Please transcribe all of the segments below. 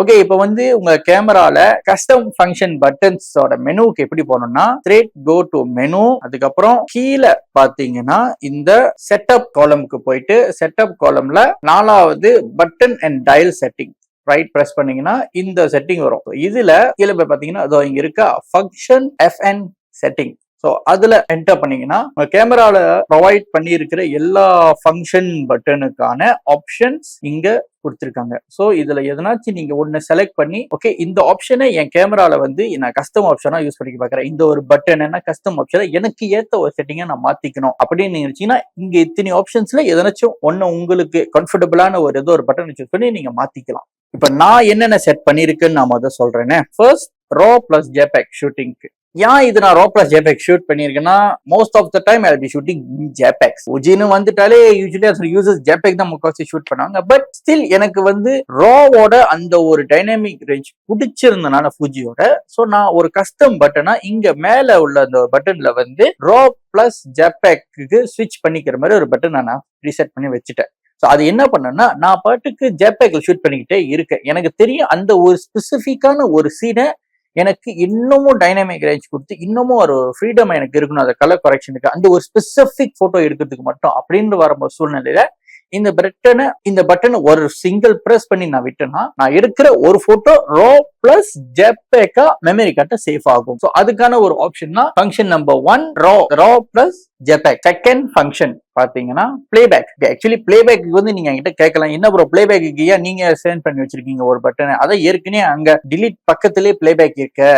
Okay, இப்ப வந்து உங்க கேமரால கஸ்டம் ஃபங்க்ஷன் பட்டன்ஸோட மெனுவுக்கு எப்படி போகணும்னா, ஸ்ட்ரெயிட் கோ டு மெனு, அதுக்கப்புறம் கீழே பாத்தீங்கன்னா இந்த செட்டப் காலம்க்கு போயிட்டு செட்டப் காலம்ல 4வது button and dial setting right press பண்ணீங்கன்னா இந்த செட்டிங் வரும். இதுல கீழே போய் பாத்தீங்கன்னா அதோ இங்க இருக்க ஃபங்க்ஷன் FN செட்டிங். ஸோ அதுல என்டர் பண்ணீங்கன்னா கேமரால ப்ரொவைட் பண்ணி இருக்கிற எல்லா ஃபங்க்ஷன் பட்டனுக்கான ஆப்ஷன்ஸ் இங்க கொடுத்துருக்காங்க. ஸோ இதுல எதனாச்சும் நீங்க ஒன்னு செலக்ட் பண்ணி ஓகே இந்த ஆப்ஷனை என் கேமரால வந்து நான் கஸ்டம் ஆப்ஷனா யூஸ் பண்ணி பாக்குறேன், இந்த ஒரு பட்டன் என்ன கஸ்டம் ஆப்ஷனை எனக்கு ஏத்த ஒரு செட்டிங்கை நான் மாத்திக்கணும் அப்படின்னு நீங்க நினைச்சீங்கன்னா இங்க இத்தனை ஆப்ஷன்ஸ்ல எதனாச்சும் ஒன்னு உங்களுக்கு கம்ஃபர்டபுளான ஒரு ஏதோ ஒரு பட்டன் சூஸ் பண்ணி நீங்க மாத்திக்கலாம். இப்ப நான் என்னென்ன செட் பண்ணிருக்குன்னு நான் முதல் சொல்றேன்னு. ஃபர்ஸ்ட் ரா பிளஸ் ஜேபேக் ஷூட்டிங்க்கு. ஏன் இது நான் ரா பிளஸ் ஜேபேக் ஷூட் பண்ணிருக்கேன்னா, most of the time I be shooting JPEGs. ஒஜின்னு வந்துட்டாலே யூசுவலி யூசர்ஸ் ஜேபேக் தான் முக்காசி ஷூட் பண்ணுவாங்க. பட் ஸ்டில் எனக்கு வந்து ராவோட அந்த ஒரு டைனாமிக் ரேஞ்ச் பிடிச்சிருந்தனால ஃபுஜியோட, ஸோ நான் ஒரு கஸ்டம் பட்டனா இங்க மேல உள்ள அந்த பட்டன்ல வந்து ரா பிளஸ் ஜேபேக்கு ஸ்விட்ச் பண்ணிக்கிற மாதிரி ஒரு பட்டன் நான் ரீசெட் பண்ணி வச்சுட்டேன். ஸோ அது என்ன பண்ணேன்னா, நான் பாட்டுக்கு ஜேபேக்ல ஷூட் பண்ணிக்கிட்டே இருக்கேன். எனக்கு தெரியும் அந்த ஒரு ஸ்பெசிஃபிக்கான ஒரு சீனை எனக்கு இன்னமும் டைனாமிக் ரேஞ்ச் கொடுத்து இன்னமும் ஒரு ஃப்ரீடம் எனக்கு இருக்கணும் அந்த கலர் கரெக்ஷனுக்கு, அந்த ஒரு ஸ்பெசிபிக் போட்டோ எடுக்கிறதுக்கு மட்டும் அப்படின்னு வரும்போது சூழ்நிலையில இந்த பட்டனை ஒரு சிங்கிள் பிரஸ் பண்ணி நான் விட்டேன்னா நான் எடுக்கிற ஒரு போட்டோ ரா பிளஸ் ஜேபேக்கா மெமரி கார்ட்ட சேஃப் ஆகும். ஸோ அதுக்கான ஒரு ஆப்ஷன் தான் ஃபங்க்ஷன் நம்பர் 1 ரா பிளஸ் ஜேபேக். செகண்ட் ஃபங்க்ஷன் பாத்தீங்கன்னா பிளேபேக். ஆக்சுவலி பிளேபேக்கு வந்து நீங்க என்கிட்ட கேட்கலாம், என்ன ப்ரோ பிளேபேக்கு ஏன் நீங்க சென்ட் பண்ணி வச்சிருக்கீங்க ஒரு பட்டனை, அதை ஏற்கனவே அங்க டிலீட் பக்கத்திலே பிளேபேக் இருக்க.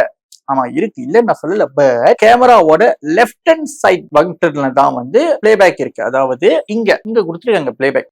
ஆமா இருக்கு, இல்ல நான் சொல்லல. கேமராவோட லெஃப்ட் ஹேண்ட் சைட் பட்டன்ல தான் வந்து பிளேபேக் இருக்கு. அதாவது இங்க கொடுத்துருக்காங்க பிளேபேக்.